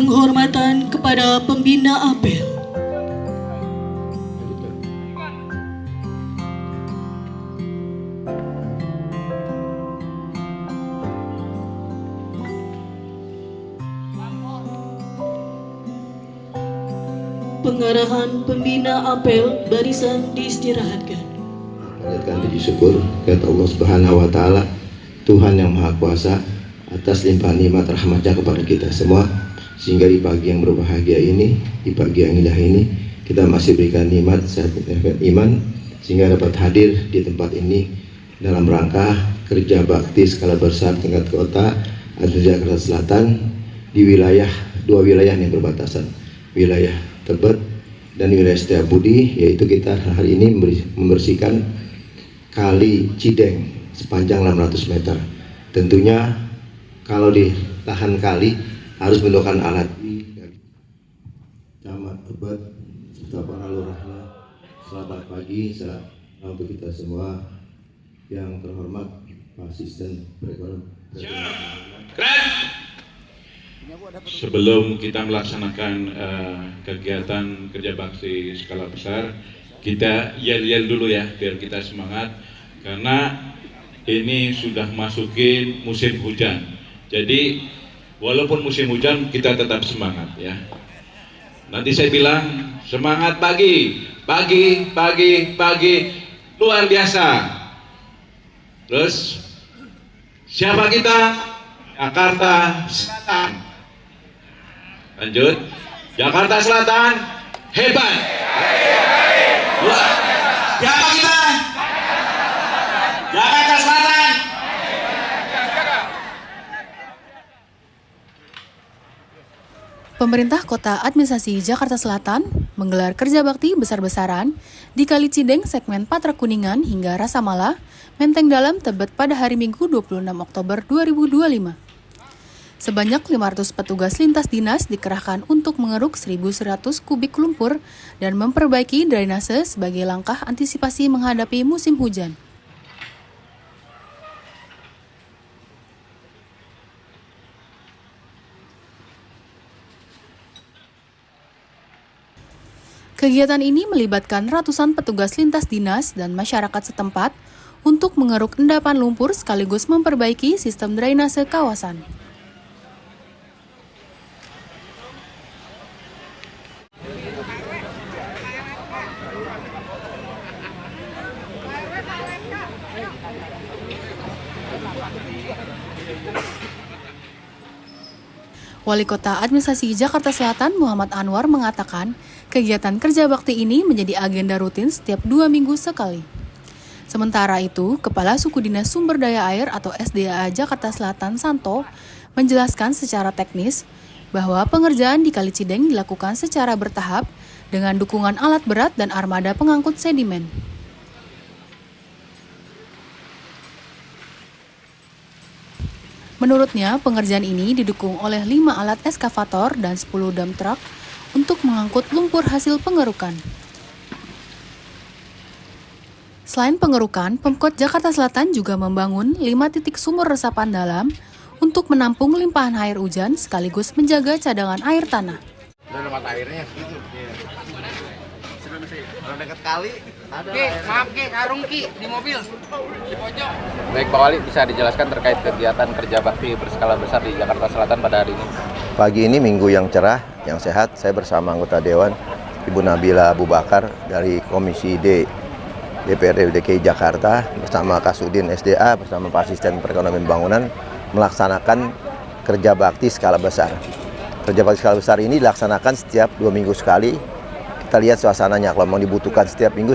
Penghormatan kepada pembina apel. Pengarahan pembina apel barisan diistirahatkan. Panjatkan puji syukur kepada Allah Subhanahu wa taala, Tuhan yang Maha Kuasa, atas limpahan nikmat rahmatnya kepada kita semua, sehingga di pagi yang berbahagia ini, di pagi yang indah ini, kita masih berikan nikmat sehat iman, sehingga dapat hadir di tempat ini dalam rangka kerja bakti skala besar tingkat kota atau Jakarta Selatan di dua wilayah yang berbatasan, wilayah Tebet dan wilayah Setiabudi, yaitu kita hari ini membersihkan Kali Cideng sepanjang 600 meter. Tentunya kalau ditahan kali harus menggunakan alat. Camat Tebet serta para lurahnya, selamat pagi untuk kita semua. Yang terhormat Pak Asisten Perekonomian. Sebelum kita melaksanakan kegiatan kerja bakti skala besar, kita yel-yel dulu ya, biar kita semangat, karena ini sudah masukin musim hujan. Jadi walaupun musim hujan kita tetap semangat ya. Nanti saya bilang semangat pagi, luar biasa. Terus siapa kita? Jakarta Selatan. Lanjut, Jakarta Selatan hebat. Wah, siapa kita? Jakarta Selatan. Pemerintah Kota Administrasi Jakarta Selatan menggelar kerja bakti besar-besaran di Kali Cideng segmen Patra Kuningan hingga Rasa Mala, Menteng Dalam, Tebet pada hari Minggu 26 Oktober 2025. Sebanyak 500 petugas lintas dinas dikerahkan untuk mengeruk 1.100 kubik lumpur dan memperbaiki drainase sebagai langkah antisipasi menghadapi musim hujan. Kegiatan ini melibatkan ratusan petugas lintas dinas dan masyarakat setempat untuk mengeruk endapan lumpur sekaligus memperbaiki sistem drainase kawasan. Wali Kota Administrasi Jakarta Selatan Muhammad Anwar mengatakan kegiatan kerja bakti ini menjadi agenda rutin setiap 2 minggu sekali. Sementara itu, Kepala Suku Dinas Sumber Daya Air atau SDA Jakarta Selatan Santo menjelaskan secara teknis bahwa pengerjaan di Kali Cideng dilakukan secara bertahap dengan dukungan alat berat dan armada pengangkut sedimen. Menurutnya, pengerjaan ini didukung oleh 5 alat eskavator dan 10 dump truck untuk mengangkut lumpur hasil pengerukan. Selain pengerukan, Pemkot Jakarta Selatan juga membangun 5 titik sumur resapan dalam untuk menampung limpahan air hujan sekaligus menjaga cadangan air tanah. Dan mata airnya gitu. Kalau dekat kali ada. Maaf karung di mobil di pojok. Baik Pak Wali, bisa dijelaskan terkait kegiatan kerja bakti berskala besar di Jakarta Selatan pada hari ini? Pagi ini minggu yang cerah, yang sehat, saya bersama anggota Dewan Ibu Nabila Abu Bakar dari Komisi D DPRD DKI Jakarta bersama Kasudin SDA bersama Pak Asisten Perekonomian Bangunan melaksanakan kerja bakti skala besar. Kerja bakti skala besar ini dilaksanakan setiap 2 minggu sekali. Kita lihat suasananya, kalau mau dibutuhkan setiap minggu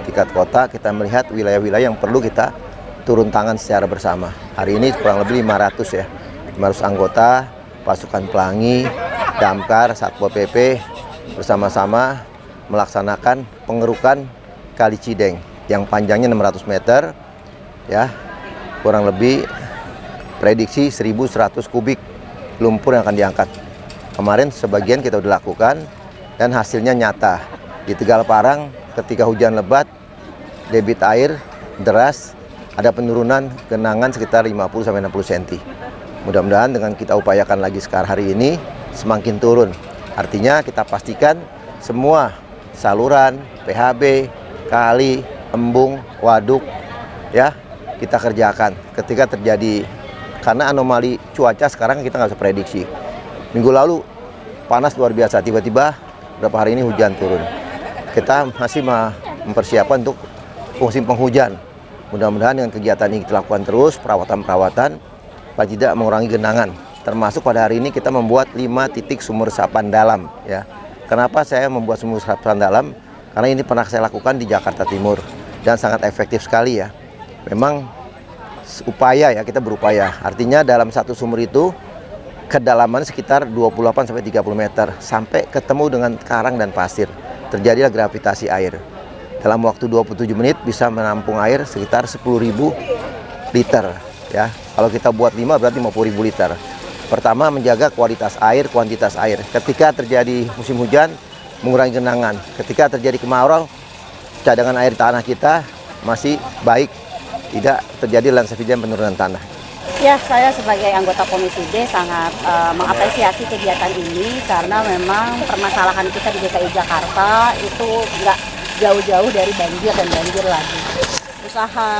tingkat kota kita melihat wilayah-wilayah yang perlu kita turun tangan secara bersama. Hari ini kurang lebih 500 ya, 500 anggota, pasukan pelangi, damkar, Satpol PP bersama-sama melaksanakan pengerukan Kali Cideng yang panjangnya 600 meter ya, kurang lebih prediksi 1.100 kubik lumpur yang akan diangkat. Kemarin sebagian kita sudah lakukan dan hasilnya nyata. Di Tegal Parang ketika hujan lebat, debit air deras, ada penurunan genangan sekitar 50-60 cm. Mudah-mudahan dengan kita upayakan lagi sekarang hari ini, semakin turun. Artinya kita pastikan semua saluran, PHB, kali, embung, waduk, ya kita kerjakan ketika terjadi, karena anomali cuaca sekarang kita nggak bisa prediksi. Minggu lalu panas luar biasa, tiba-tiba beberapa hari ini hujan turun. Kita masih mempersiapkan untuk musim penghujan. Mudah-mudahan dengan kegiatan ini kita lakukan terus, perawatan-perawatan, paling tidak mengurangi genangan. Termasuk pada hari ini kita membuat 5 titik sumur resapan dalam. Ya. Kenapa saya membuat sumur resapan dalam? Karena ini pernah saya lakukan di Jakarta Timur dan sangat efektif sekali ya. Memang upaya ya, kita berupaya. Artinya dalam satu sumur itu kedalaman sekitar 28-30 meter sampai ketemu dengan karang dan pasir. Terjadilah gravitasi air. Dalam waktu 27 menit bisa menampung air sekitar 10.000 liter ya. Kalau kita buat 5 berarti 50.000 liter. Pertama, menjaga kualitas air, kuantitas air. Ketika terjadi musim hujan, mengurangi genangan. Ketika terjadi kemarau, cadangan air tanah kita masih baik, tidak terjadi landscape dan penurunan tanah. Ya, saya sebagai anggota Komisi D sangat mengapresiasi kegiatan ini karena memang permasalahan kita di DKI Jakarta itu nggak jauh-jauh dari banjir dan banjir lagi. Usaha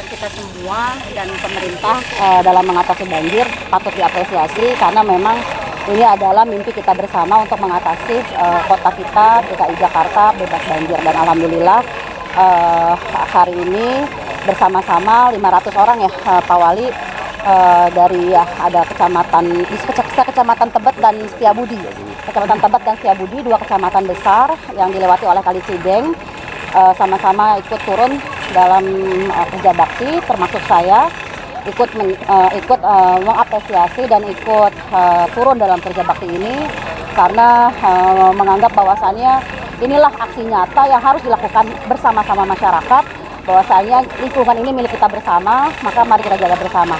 kita semua dan pemerintah dalam mengatasi banjir patut diapresiasi karena memang ini adalah mimpi kita bersama untuk mengatasi kota kita DKI Jakarta bebas banjir, dan alhamdulillah hari ini bersama-sama 500 orang ya Pak Wali, dari ada kecamatan Tebet dan Setiabudi. Kecamatan Tebet dan Setiabudi, 2 kecamatan besar yang dilewati oleh Kali Cideng, sama-sama ikut turun dalam kerja bakti, termasuk saya ikut mengapresiasi dan ikut turun dalam kerja bakti ini karena menganggap bahwasannya inilah aksi nyata yang harus dilakukan bersama-sama masyarakat, bahwasanya lingkungan ini milik kita bersama, maka mari kita jaga bersama.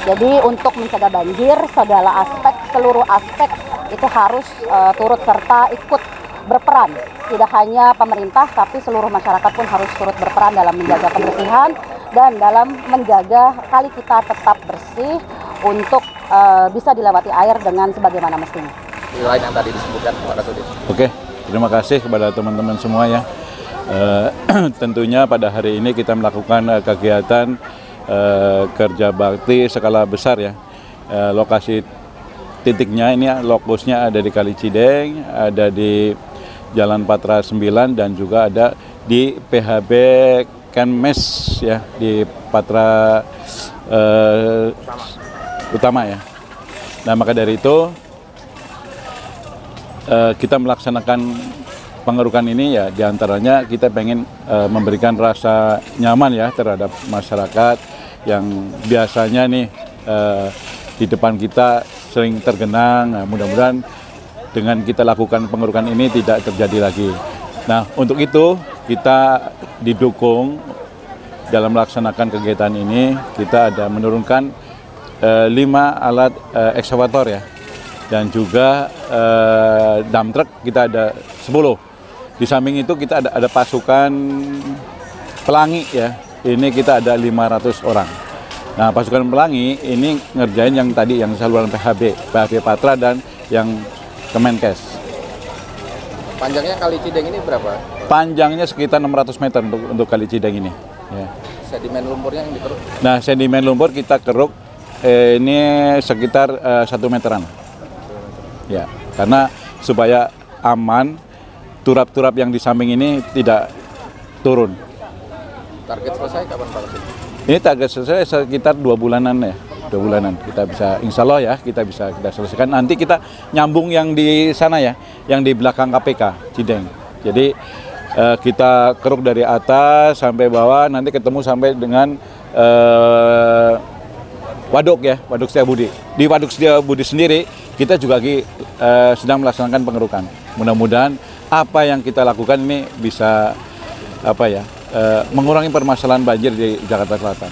Jadi untuk mencegah banjir, segala aspek, seluruh aspek itu harus turut serta ikut berperan. Tidak hanya pemerintah, tapi seluruh masyarakat pun harus turut berperan dalam menjaga kebersihan dan dalam menjaga kali kita tetap bersih untuk bisa dilewati air dengan sebagaimana mestinya. Lain yang tadi disebutkan Pak Kasudin. Oke, terima kasih kepada teman-teman semua ya. Tentunya pada hari ini kita melakukan kegiatan kerja bakti skala besar ya. Lokasi titiknya ini, lokusnya ada di Kali Cideng, ada di Jalan Patra 9 dan juga ada di PHB Kenmes ya, di Patra Utama ya. Nah, maka dari itu kita melaksanakan pengerukan ini ya, diantaranya kita pengen memberikan rasa nyaman ya terhadap masyarakat yang biasanya nih di depan kita sering tergenang. Nah, mudah-mudahan dengan kita lakukan pengerukan ini tidak terjadi lagi. Nah, untuk itu kita didukung dalam melaksanakan kegiatan ini, kita ada menurunkan 5 alat ekskavator ya, dan juga dump truck kita ada 10. Di samping itu kita ada pasukan pelangi ya, ini kita ada 500 orang. Nah, pasukan pelangi ini ngerjain yang tadi, yang saluran PHB Patra dan yang Kemenkes. Panjangnya Kali Cideng ini berapa? Panjangnya sekitar 600 meter untuk Kali Cideng ini. Ya. Sedimen lumpurnya yang dikeruk? Nah, sedimen lumpur kita keruk ini sekitar 1 meteran. Ya, karena supaya aman, turap-turap yang di samping ini tidak turun. Target selesai kapan Pak Kasudin? Ini target selesai sekitar 2 bulanan ya. 2 bulanan kita bisa, insya Allah ya, kita selesaikan. Nanti kita nyambung yang di sana ya, yang di belakang KPK Cideng. Jadi kita keruk dari atas sampai bawah, nanti ketemu sampai dengan waduk ya, Waduk Setiabudi. Di Waduk Setiabudi sendiri kita juga sedang melaksanakan pengerukan. Mudah-mudahan apa yang kita lakukan ini bisa mengurangi permasalahan banjir di Jakarta Selatan.